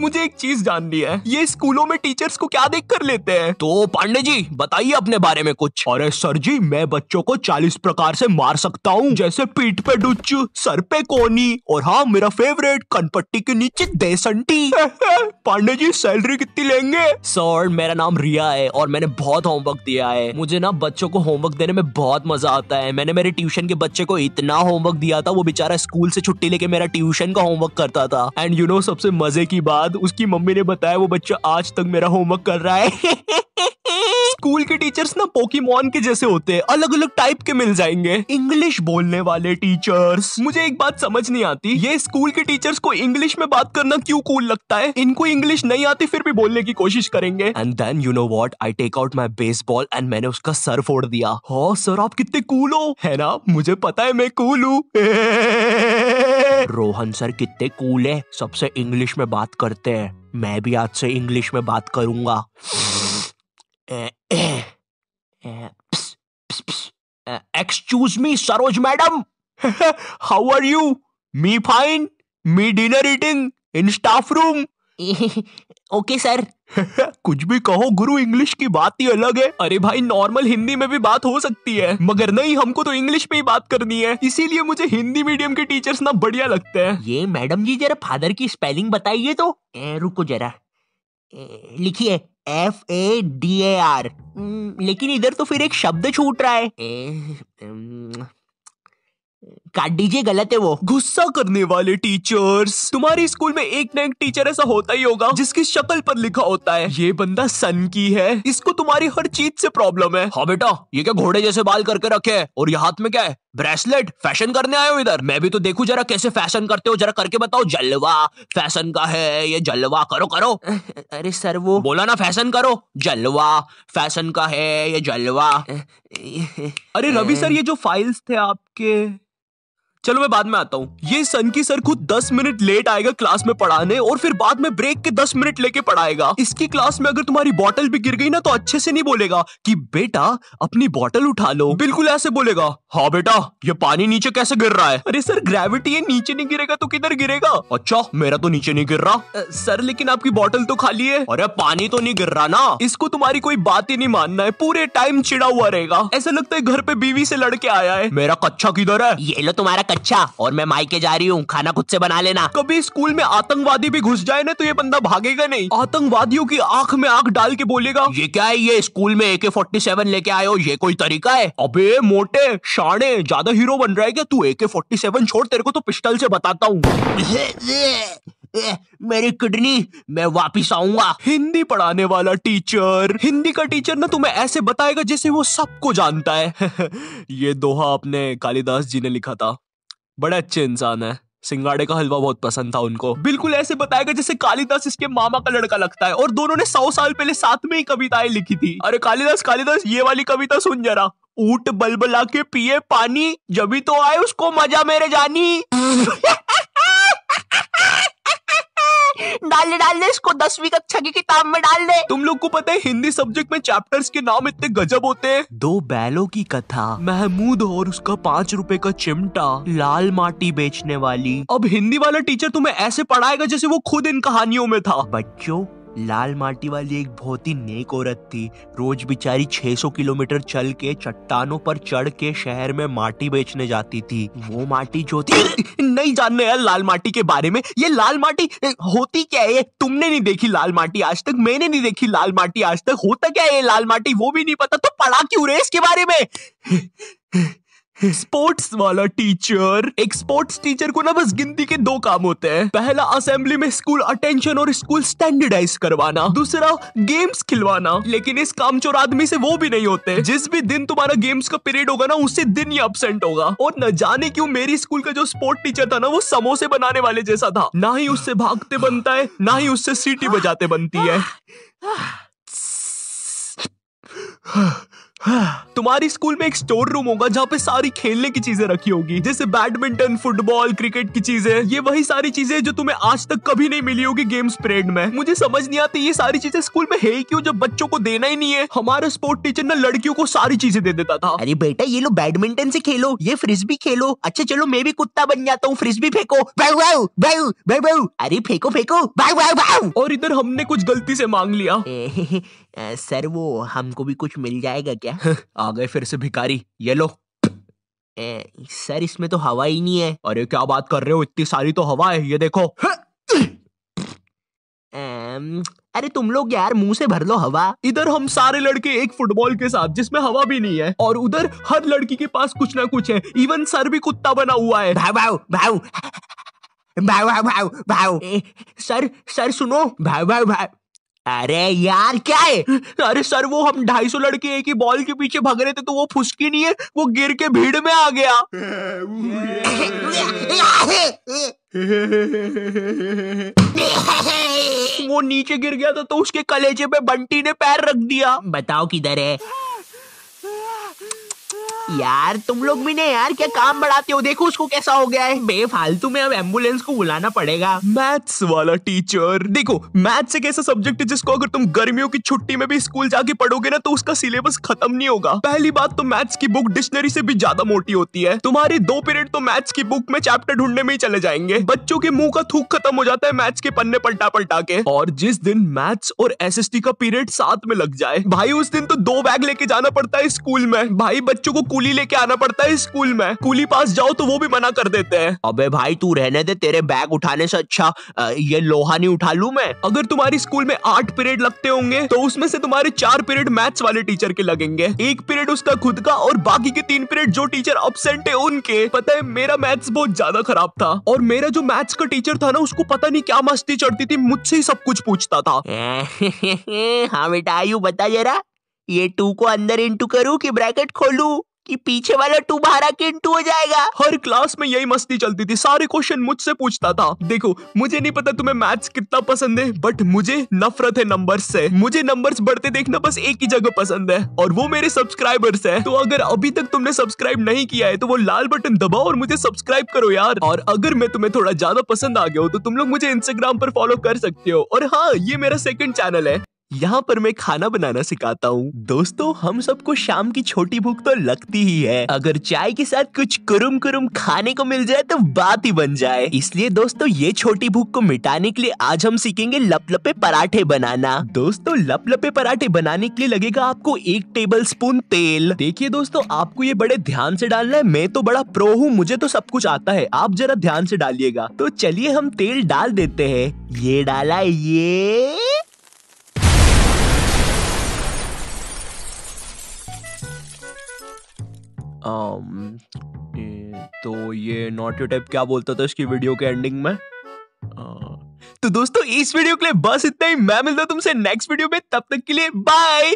मुझे एक चीज जाननी है, ये स्कूलों में टीचर्स को क्या देख कर लेते हैं? तो पांडे जी बताइए अपने बारे में कुछ। अरे सर जी, मैं बच्चों को 40 प्रकार से मार सकता हूँ, जैसे पीठ पे डुच, सर पे कोनी, और हाँ मेरा फेवरेट, कनपट्टी के नीचे देसंटी। पांडे जी सैलरी कितनी लेंगे? सर मेरा नाम रिया है और मैंने बहुत होमवर्क दिया है। मुझे ना बच्चों को होमवर्क देने में बहुत मजा आता है। मैंने मेरे ट्यूशन के बच्चे को इतना होमवर्क दिया था, वो बेचारा स्कूल से छुट्टी लेके मेरा ट्यूशन का होमवर्क करता था। एंड यू नो सबसे मजे की बात, उसकी मम्मी ने बताया वो बच्चा आज तक मेरा होमवर्क कर रहा है। स्कूल के टीचर्स ना पोकेमॉन के जैसे होते हैं, अलग अलग टाइप के मिल जाएंगे। इंग्लिश बोलने वाले टीचर्स। मुझे एक बात समझ नहीं आती, ये स्कूल के टीचर्स को इंग्लिश में बात करना क्यों कूल लगता है? इनको इंग्लिश नहीं आती फिर भी बोलने की कोशिश करेंगे। And then you know what, I take out my baseball and मैंने उसका सर फोड़ दिया। हाँ सर आप कितने कूल हो, है ना? मुझे पता है मैं कूल हूँ। रोहन सर कितने कूल है, सबसे इंग्लिश में बात करते हैं। मैं भी आज से इंग्लिश में बात करूंगा। Excuse me, Saroj madam. How are you? Me fine. Me dinner eating in staff room. Okay sir. कुछ भी कहो गुरु, इंग्लिश की बात ही अलग है। अरे भाई नॉर्मल हिंदी में भी बात हो सकती है, मगर नहीं, हमको तो इंग्लिश में ही बात करनी है। इसीलिए मुझे हिंदी मीडियम के टीचर्स ना बढ़िया लगते हैं। ये मैडम जी जरा फादर की स्पेलिंग बताइए तो। रुको जरा, लिखिए FADAR। लेकिन इधर तो फिर एक शब्द छूट रहा है। काट दीजिए, गलत है वो। गुस्सा करने वाले टीचर्स। तुम्हारी स्कूल में एक ना एक टीचर ऐसा होता ही होगा जिसकी शक्ल पर लिखा होता है ये बंदा सन की है, इसको तुम्हारी हर चीज से प्रॉब्लम है। हाँ बेटा, ये क्या घोड़े जैसे बाल करके रखे है, और ये हाथ में क्या है? ब्रेसलेट। फैशन करने आए हो इधर? मैं भी तो देखूं जरा कैसे फैशन करते हो, जरा करके बताओ। जलवा फैशन का है ये, जलवा करो करो। अरे सर वो बोला ना फैशन करो, जलवा फैशन का है ये, जलवा। अरे रवि सर, ये जो फाइल्स थे आपके, चलो मैं बाद में आता हूँ। ये सन की सर खुद 10 मिनट लेट आएगा क्लास में पढ़ाने, और फिर बाद में ब्रेक के 10 मिनट लेके पढ़ाएगा। इसकी क्लास में अगर तुम्हारी बोतल भी गिर गई ना तो अच्छे से नहीं बोलेगा कि बेटा अपनी बोतल उठा लो, बिल्कुल ऐसे बोलेगा, हाँ बेटा ये पानी नीचे कैसे गिर रहा है? अरे सर ग्रेविटी है, नीचे नहीं गिरेगा तो किधर गिरेगा? अच्छा मेरा तो नीचे नहीं गिर रहा। सर लेकिन आपकी बोतल तो खाली है। अरे पानी तो नहीं गिर रहा ना। इसको तुम्हारी कोई बात ही नहीं मानना है, पूरे टाइम चिड़ा हुआ रहेगा, ऐसा लगता है घर पे बीवी से लड़के आया है। मेरा कच्चा किधर है? ये लो तुम्हारा कच्चा, और मैं मायके जा रही हूँ, खाना खुद से बना लेना। कभी स्कूल में आतंकवादी भी घुस जाए ना तो ये बंदा भागेगा नहीं, आतंकवादियों की आंख में आंख डाल के बोलेगा, ये क्या है, ये स्कूल में AK-47 लेके आए हो, ये कोई तरीका है? अबे मोटे शाणे, ज्यादा हीरो बन रहा है क्या तू? AK-47 छोड़, तेरे को तो पिस्टल से बताता हूँ। मेरी किडनी, मैं वापिस आऊंगा। हिंदी पढ़ाने वाला टीचर। हिंदी का टीचर ना तुम्हें ऐसे बताएगा जैसे वो सबको जानता है। ये दोहा अपने कालिदास जी ने लिखा था, बड़े अच्छे इंसान है। सिंगाड़े का हलवा बहुत पसंद था उनको। बिल्कुल ऐसे बताएगा जैसे कालिदास इसके मामा का लड़का लगता है, और दोनों ने 100 साल पहले साथ में ही कविताएं लिखी थी। अरे कालिदास कालिदास, ये वाली कविता सुन जरा। ऊंट बलबला के पिए पानी, जभी तो आए उसको मजा मेरे जानी। डाल दे इसको, 10वीं कक्षा की किताब में डाल दे। तुम लोग को पता है हिंदी सब्जेक्ट में चैप्टर्स के नाम इतने गजब होते हैं। 2 बैलों की कथा, महमूद और उसका 5 रुपए का चिमटा, लाल माटी बेचने वाली। अब हिंदी वाला टीचर तुम्हें ऐसे पढ़ाएगा जैसे वो खुद इन कहानियों में था। बच्चों, लाल माटी वाली एक बहुत ही नेक औरत थी। रोज बेचारी 600 किलोमीटर चल के चट्टानों पर चढ़ के शहर में माटी बेचने जाती थी। वो माटी जो थी नहीं जानने यार लाल माटी के बारे में। ये लाल माटी होती क्या है? तुमने नहीं देखी लाल माटी आज तक, मैंने नहीं देखी लाल माटी आज तक। होता क्या है ये लाल माटी वो भी नहीं पता, तो पढ़ा क्यों रहे इसके बारे में? स्पोर्ट्स वाला टीचर। एक स्पोर्ट्स टीचर को ना बस गिनती के 2 काम होते हैं। पहला असेंबली में स्कूल अटेंशन और स्कूल स्टैंडर्डाइज करवाना, दूसरा गेम्स खिलवाना। लेकिन इस कामचोर आदमी से वो भी नहीं होते। जिस भी दिन तुम्हारा गेम्स का पीरियड होगा ना उसी दिन ही एब्सेंट होगा। और न जाने क्यों मेरी स्कूल का जो स्पोर्ट टीचर था ना वो समोसे बनाने वाले जैसा था। ना ही उससे भागते बनता है, ना ही उससे सीटी बजाते बनती है। तुम्हारी स्कूल में एक स्टोर रूम होगा जहाँ पे सारी खेलने की चीजें रखी होगी, जैसे बैडमिंटन, फुटबॉल, क्रिकेट की चीजें। ये वही सारी चीजें जो तुम्हें आज तक कभी नहीं मिली होगी गेम्स पीरियड में। मुझे समझ नहीं आती ये सारी चीजें स्कूल में है ही क्यों, जब बच्चों को देना ही नहीं है। हमारा स्पोर्ट टीचर ना लड़कियों को सारी चीजें दे देता था। अरे बेटा ये लो बैडमिंटन से खेलो, ये फ्रिस्बी खेलो। अच्छा चलो मैं भी कुत्ता बन जाता हूँ, फ्रिस्बी फेंको। बाउ बाउ बाउ बाउ बाउ। अरे फेंको फेंको, बाउ बाउ बाउ। और इधर हमने कुछ गलती से मांग लिया। सर वो हमको भी कुछ मिल जाएगा क्या? आ गए फिर से भिखारी, ये लो। सर इसमें तो हवा ही नहीं है। अरे क्या बात कर रहे हो, इतनी सारी तो हवा है, ये देखो। अरे तुम लोग यार मुंह से भर लो हवा। इधर हम सारे लड़के एक फुटबॉल के साथ जिसमें हवा भी नहीं है, और उधर हर लड़की के पास कुछ ना कुछ है। इवन सर भी कुत्ता बना हुआ है। भाव भाव भाव भाव भाव भाव भाव। सर सुनो, भाव भाव भाव। अरे यार क्या है? अरे सर वो हम 250 लड़के एक ही बॉल के पीछे भाग रहे थे, तो वो फुसकी नहीं है, वो गिर के भीड़ में आ गया। वो नीचे गिर गया था तो उसके कलेजे पे बंटी ने पैर रख दिया। बताओ किधर है? यार तुम लोग भी ने यार क्या काम बढ़ाते हो, देखो उसको कैसा हो गया है। बेफालतू में अब एम्बुलेंस को बुलाना पड़ेगा। मैथ्स वाला टीचर। देखो मैथ्स एक ऐसा सब्जेक्ट है जिसको अगर तुम गर्मियों की छुट्टी में भी स्कूल जाके पढ़ोगे ना तो उसका सिलेबस खत्म नहीं होगा। पहली बात तो मैथ्स की बुक डिक्शनरी से भी ज्यादा मोटी होती है। तुम्हारे 2 पीरियड तो मैथ्स की बुक में चैप्टर ढूंढने में ही चले जाएंगे। बच्चों के मुंह का थूक खत्म हो जाता है मैथ्स के पन्ने पलटा पलटा के। और जिस दिन मैथ्स और एसएसटी का पीरियड साथ में लग जाए भाई, उस दिन तो 2 बैग लेके जाना पड़ता है स्कूल में। भाई बच्चों को कूली लेके आना पड़ता है स्कूल में। कूली पास जाओ तो वो भी मना कर देते हैं। अबे भाई तू रहने दे, तेरे बैग उठाने से अच्छा ये लोहा नहीं उठा लूं मैं। अगर तुम्हारी स्कूल में 8 पीरियड लगते होंगे तो उसमें से तुम्हारे 4 पीरियड मैथ्स वाले टीचर के लगेंगे, 1 पीरियड उसका खुद का, और बाकी के 3 पीरियड जो टीचर एब्सेंट है उनके। पता है मेरा मैथ्स बहुत ज्यादा खराब था, और मेरा जो मैथ्स का टीचर था ना उसको पता नहीं क्या मस्ती चढ़ती थी, मुझसे ही सब कुछ पूछता था। हाँ बेटा आयु बता जरा, ये 2 को अंदर इंटू करूं कि ब्रैकेट खोलूं कि पीछे वाला 2 बाहर आके इंटू हो जाएगा? हर क्लास में यही मस्ती चलती थी, सारे क्वेश्चन मुझसे पूछता था। देखो मुझे नहीं पता तुम्हें मैथ्स कितना पसंद है, बट मुझे नफरत है नंबर्स से। मुझे नंबर्स बढ़ते देखना बस एक ही जगह पसंद है, और वो मेरे सब्सक्राइबर्स है। तो अगर अभी तक तुमने सब्सक्राइब नहीं किया है तो वो लाल बटन दबाओ और मुझे सब्सक्राइब करो यार। और अगर मैं तुम्हें थोड़ा ज्यादा पसंद आ गया हो तो तुम लोग मुझे इंस्टाग्राम पर फॉलो कर सकते हो। और हाँ, ये मेरा 2nd चैनल है, यहाँ पर मैं खाना बनाना सिखाता हूँ। दोस्तों हम सबको शाम की छोटी भूख तो लगती ही है, अगर चाय के साथ कुछ कुरुम कुरुम खाने को मिल जाए तो बात ही बन जाए। इसलिए दोस्तों ये छोटी भूख को मिटाने के लिए आज हम सीखेंगे लपलपे पराठे बनाना। दोस्तों लपलपे पराठे बनाने के लिए लगेगा आपको 1 टेबल स्पून तेल। देखिए दोस्तों आपको ये बड़े ध्यान से डालना है, मैं तो बड़ा प्रो हूँ, मुझे तो सब कुछ आता है, आप जरा ध्यान से डालिएगा। तो चलिए हम तेल डाल देते हैं। ये डाला, ये तो ये नॉट योर टाइप क्या बोलता था इसकी वीडियो के एंडिंग में? तो दोस्तों इस वीडियो के लिए बस इतना ही। मैं मिलता हूं तुमसे नेक्स्ट वीडियो में, तब तक के लिए बाय।